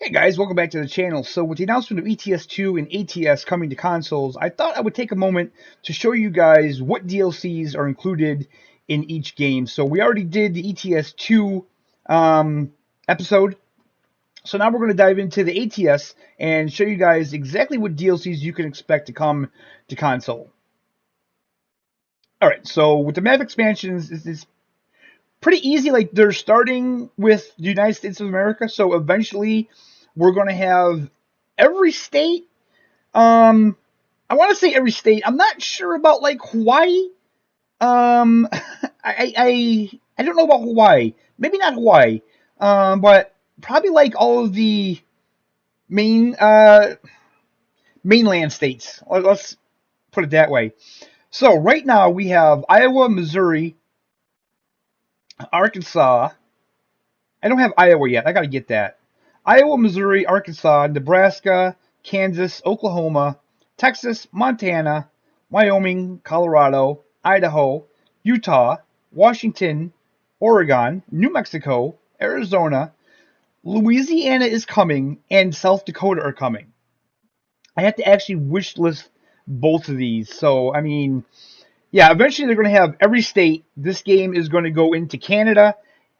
Hey guys, welcome back to the channel. So with the announcement of ETS2 and ATS coming to consoles, I thought I would take a moment to show you guys what DLCs are included in each game. So we already did the ETS2 episode. So now we're going to dive into the ATS and show you guys exactly what DLCs you can expect to come to console. Alright, so with the map expansions, it's pretty easy. Like, they're starting with the United States of America, so eventually we're going to have every state. I want to say every state. I'm not sure about, like, Hawaii. I don't know about Hawaii. Maybe not Hawaii. But probably, like, all of the mainland states. Let's put it that way. So right now we have Iowa, Missouri, Arkansas. I don't have Iowa yet. I got to get that. Iowa, Missouri, Arkansas, Nebraska, Kansas, Oklahoma, Texas, Montana, Wyoming, Colorado, Idaho, Utah, Washington, Oregon, New Mexico, Arizona, Louisiana is coming, and South Dakota are coming. I have to actually wish list both of these. So, I mean, yeah, eventually they're going to have every state. This game is going to go into Canada.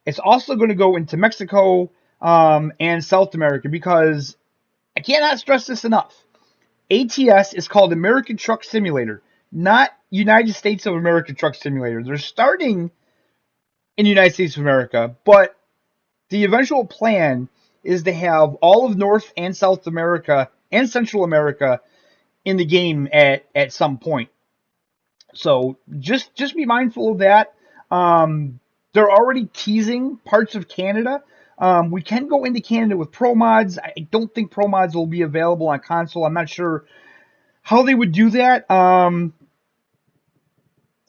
It's also going to go into Mexico and South America, because I cannot stress this enough. ATS is called American Truck Simulator, not United States of America Truck Simulator. They're starting in the United States of America, but the eventual plan is to have all of North and South America and Central America in the game at some point. So just be mindful of that. They're already teasing parts of Canada. We can go into Canada with Pro Mods. I don't think Pro Mods will be available on console. I'm not sure how they would do that.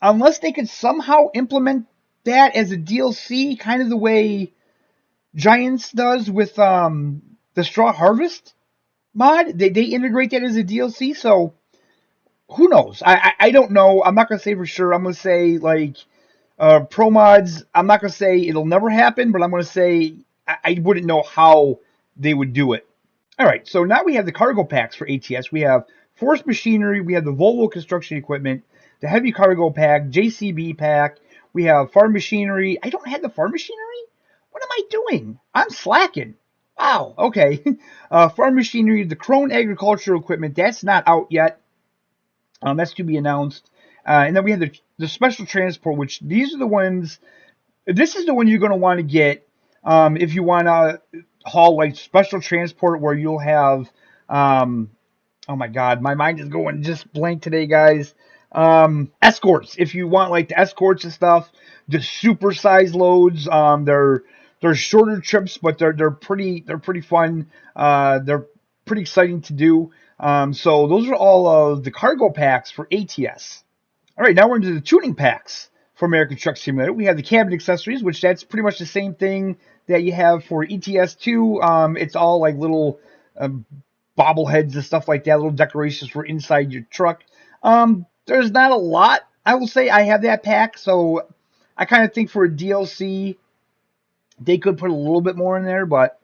Unless they could somehow implement that as a DLC, kind of the way Giants does with the Straw Harvest mod. They integrate that as a DLC, so who knows? I don't know. I'm not going to say for sure. I'm going to say, like, Pro Mods, I'm not going to say it'll never happen, but I'm going to say I wouldn't know how they would do it. All right, so now we have the cargo packs for ATS. We have Force Machinery, we have the Volvo Construction Equipment, the Heavy Cargo Pack, JCB Pack, we have Farm Machinery. I don't have the Farm Machinery? What am I doing? I'm slacking. Wow, okay. Farm Machinery, the Krone Agricultural Equipment, that's not out yet. That's to be announced. And then we have the Special Transport, which these are the ones. This is the one you're going to want to get if you want to haul, like, Special Transport, where you'll have, oh my God, my mind is going just blank today, guys. Escorts. If you want, like, the escorts and stuff, the super size loads. They're shorter trips, but they're pretty fun. They're pretty exciting to do. So those are all of the cargo packs for ATS. All right, now we're into the tuning packs for American Truck Simulator. We have the cabin accessories, which that's pretty much the same thing that you have for ETS2. It's all like little bobbleheads and stuff like that, little decorations for inside your truck. There's not a lot. I will say I have that pack, so I kind of think for a DLC, they could put a little bit more in there, but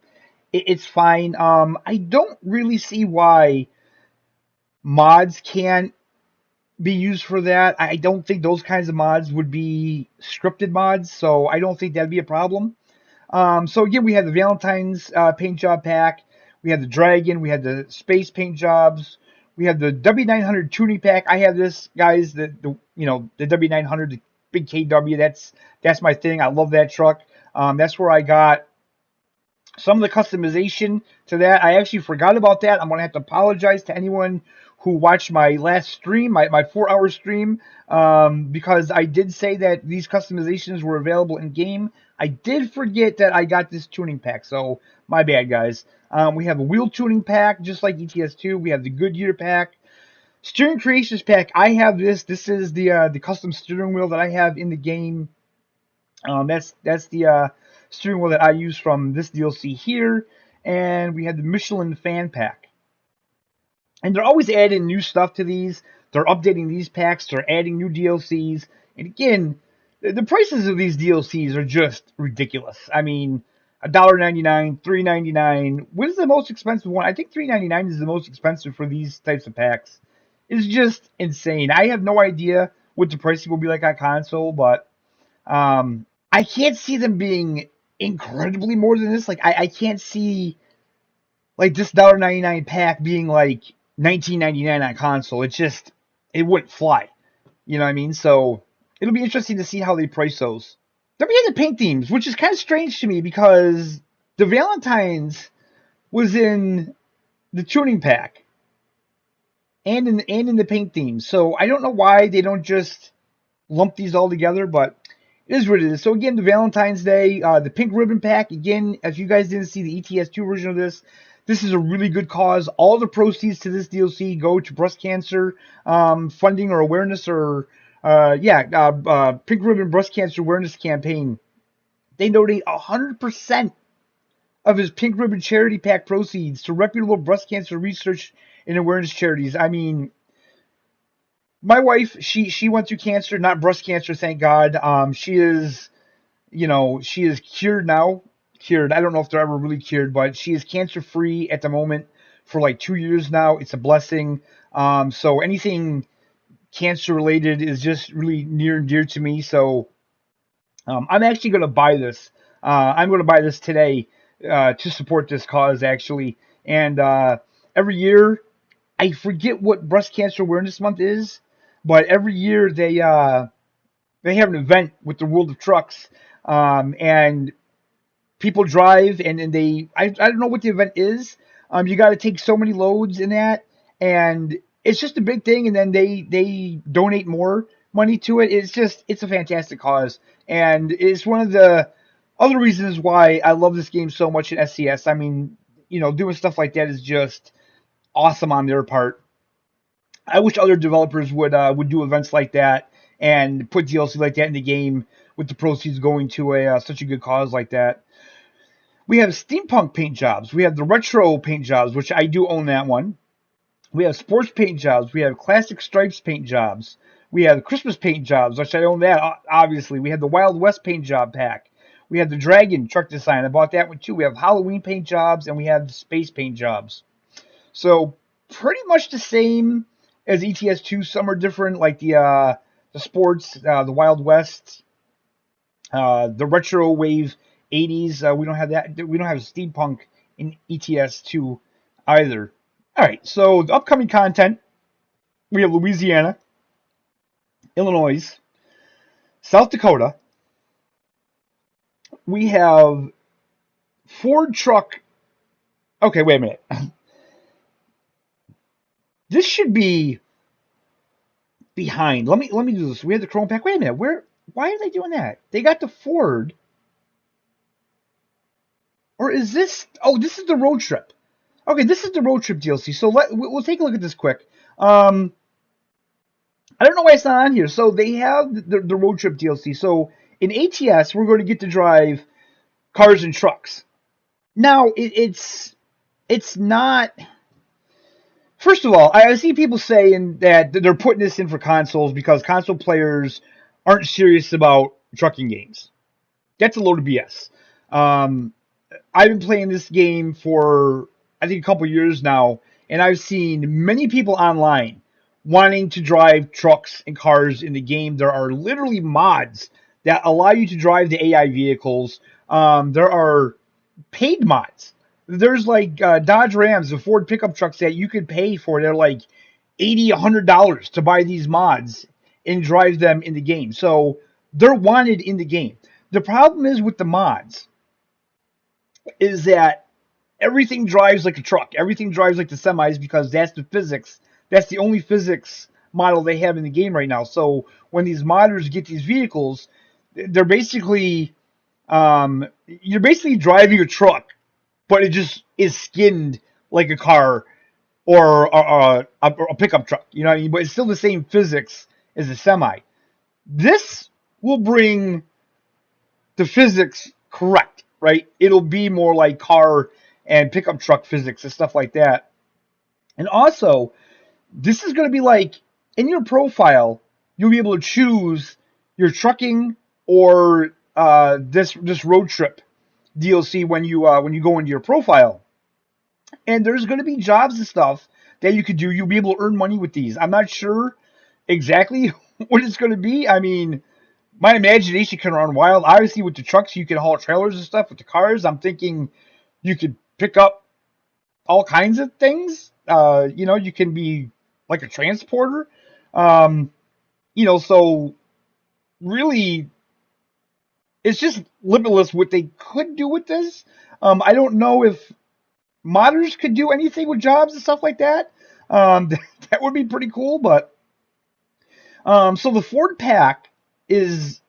it's fine. I don't really see why mods can't be used for that. I don't think those kinds of mods would be scripted mods, so I don't think that'd be a problem. So again, we have the Valentine's paint job pack. We have the Dragon. We have the Space paint jobs. We have the W900 tuning pack. I have this, guys. The W900, the big KW. That's my thing. I love that truck. That's where I got some of the customization to that. I actually forgot about that. I'm going to have to apologize to anyone who watched my last stream, my 4-hour stream, because I did say that these customizations were available in game. I did forget that I got this tuning pack, so my bad, guys. We have a wheel tuning pack, just like ETS2. We have the Goodyear pack. Steering Creations pack, I have this. This is the custom steering wheel that I have in the game. That's the steering wheel that I use from this DLC here. And we have the Michelin fan pack. And they're always adding new stuff to these. They're updating these packs. They're adding new DLCs. And again, the prices of these DLCs are just ridiculous. I mean, $1.99, $3.99. What is the most expensive one? I think $3.99 is the most expensive for these types of packs. It's just insane. I have no idea what the pricing will be like on console, but I can't see them being incredibly more than this. Like I can't see like this $1.99 pack being like $19.99 on console. It wouldn't fly. You know what I mean? So it'll be interesting to see how they price those. Then we had the paint themes, which is kind of strange to me because the Valentine's was in the tuning pack and in the paint themes. So I don't know why they don't just lump these all together, but it is what it is. So again, the Valentine's Day, the pink ribbon pack. Again, if you guys didn't see the ETS2 version of this, this is a really good cause. All the proceeds to this DLC go to breast cancer funding or awareness or Pink Ribbon Breast Cancer Awareness Campaign. They donate 100% of his Pink Ribbon Charity Pack proceeds to reputable breast cancer research and awareness charities. I mean, my wife, she went through cancer, not breast cancer, thank God. She is cured now. Cured. I don't know if they're ever really cured, but she is cancer-free at the moment for like 2 years now. It's a blessing. So anything cancer-related is just really near and dear to me. So I'm actually going to buy this. I'm going to buy this today to support this cause, actually. And every year, I forget what Breast Cancer Awareness Month is, but every year they have an event with the World of Trucks, and people drive, and I don't know what the event is. You got to take so many loads in that, and it's just a big thing. And then they donate more money to it. It's a fantastic cause, and it's one of the other reasons why I love this game so much in SCS. I mean, doing stuff like that is just awesome on their part. I wish other developers would do events like that and put DLC like that in the game with the proceeds going to such a good cause like that. We have steampunk paint jobs. We have the retro paint jobs, which I do own that one. We have sports paint jobs. We have classic stripes paint jobs. We have Christmas paint jobs, which I own that, obviously. We have the Wild West paint job pack. We have the Dragon truck design. I bought that one too. We have Halloween paint jobs, and we have the space paint jobs. So pretty much the same as ETS2. Some are different, like the sports, the Wild West, the retro wave 80s. We don't have that. We don't have steampunk in ETS2 either. All right, so the upcoming content, we have Louisiana, Illinois, South Dakota. We have Ford truck. Okay, wait a minute. This should be behind. Let me do this. We have the Chrome pack. Wait a minute. Why are they doing that? They got the Ford. Or is this? Oh, this is the road trip. Okay, this is the road trip DLC. So we'll take a look at this quick. I don't know why it's not on here. So they have the road trip DLC. So in ATS, we're going to get to drive cars and trucks. Now it's not. First of all, I see people saying that they're putting this in for consoles because console players aren't serious about trucking games. That's a load of BS. I've been playing this game for, I think, a couple years now, and I've seen many people online wanting to drive trucks and cars in the game. There are literally mods that allow you to drive the AI vehicles. There are paid mods. There's like Dodge Rams and Ford pickup trucks that you could pay for. They're like $80, $100 to buy these mods and drive them in the game. So they're wanted in the game. The problem is with the mods is that everything drives like a truck. Everything drives like the semis because that's the physics. That's the only physics model they have in the game right now. So when these modders get these vehicles, they're basically you're basically driving a truck, but it just is skinned like a car or a pickup truck. You know what I mean? But it's still the same physics as a semi. This will bring the physics correct, right? It'll be more like car and pickup truck physics and stuff like that. And also, this is going to be like, in your profile, you'll be able to choose your trucking or this road trip DLC when you go into your profile. And there's going to be jobs and stuff that you could do. You'll be able to earn money with these. I'm not sure exactly what it's going to be. I mean, my imagination can run wild. Obviously, with the trucks, you can haul trailers and stuff. With the cars, I'm thinking you could pick up all kinds of things. You can be like a transporter. So really, it's just limitless what they could do with this. I don't know if modders could do anything with jobs and stuff like that. That would be pretty cool. But so the Ford pack is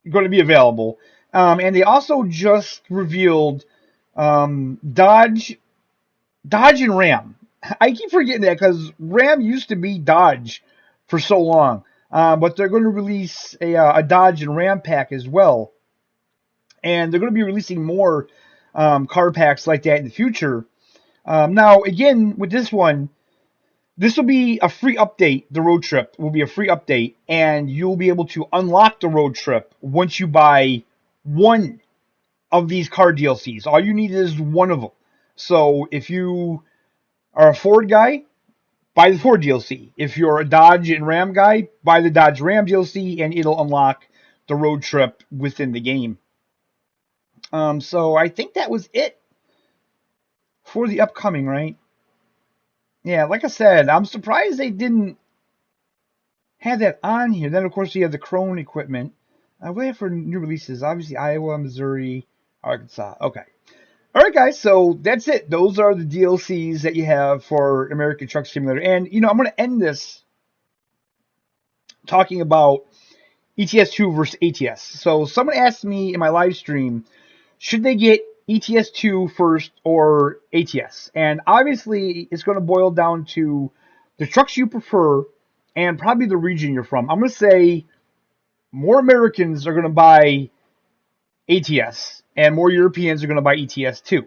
going to be available, and they also just revealed Dodge and Ram. I keep forgetting that because Ram used to be Dodge for so long, but they're going to release a Dodge and Ram pack as well, and they're going to be releasing more car packs like that in the future. Now, again, with this one, this will be a free update. The road trip will be a free update, and you'll be able to unlock the road trip once you buy one of these car DLCs. All you need is one of them. So if you are a Ford guy, buy the Ford DLC. If you're a Dodge and Ram guy, buy the Dodge Ram DLC, and it'll unlock the road trip within the game. So I think that was it for the upcoming, right? Yeah, like I said, I'm surprised they didn't have that on here. Then, of course, you have the Krone equipment. What do they have for new releases? Obviously, Iowa, Missouri, Arkansas. Okay. All right, guys, so that's it. Those are the DLCs that you have for American Truck Simulator. And, I'm going to end this talking about ETS2 versus ATS. So someone asked me in my live stream, should they get ETS2 first or ATS? And obviously, it's going to boil down to the trucks you prefer and probably the region you're from. I'm going to say more Americans are going to buy ATS and more Europeans are going to buy ETS2.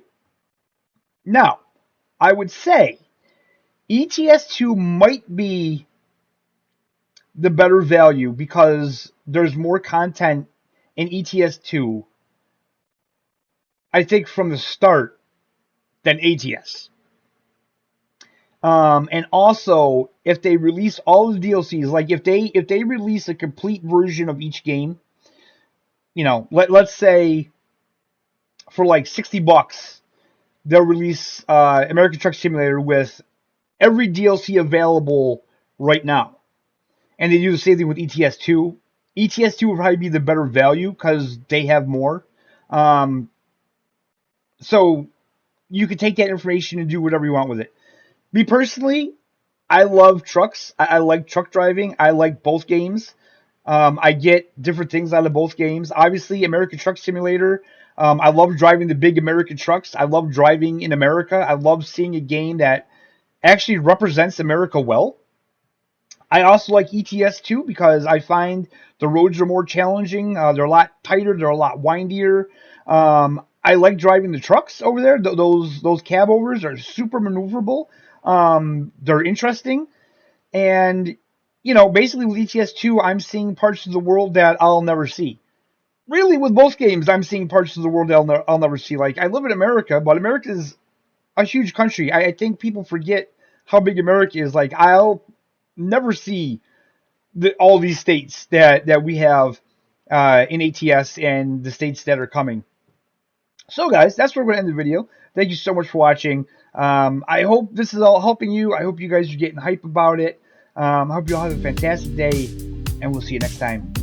Now, I would say ETS2 might be the better value because there's more content in ETS2, I think, from the start than ATS. And also, if they release all the DLCs, like if they release a complete version of each game, let's say for like $60, they'll release American Truck Simulator with every DLC available right now. And they do the same thing with ETS2. ETS2 would probably be the better value because they have more. So you can take that information and do whatever you want with it. Me personally, I love trucks. I like truck driving. I like both games. I get different things out of both games. Obviously, American Truck Simulator, I love driving the big American trucks. I love driving in America. I love seeing a game that actually represents America well. I also like ETS2 because I find the roads are more challenging. They're a lot tighter. They're a lot windier. I like driving the trucks over there. Those cab overs are super maneuverable. They're interesting. And, basically with ETS2, I'm seeing parts of the world that I'll never see. Really, with both games, I'm seeing parts of the world that I'll never see. Like, I live in America, but America is a huge country. I think people forget how big America is. Like, I'll never see all these states that we have in ATS and the states that are coming. So, guys, that's where we're going to end the video. Thank you so much for watching. I hope this is all helping you. I hope you guys are getting hype about it. I hope you all have a fantastic day, and we'll see you next time.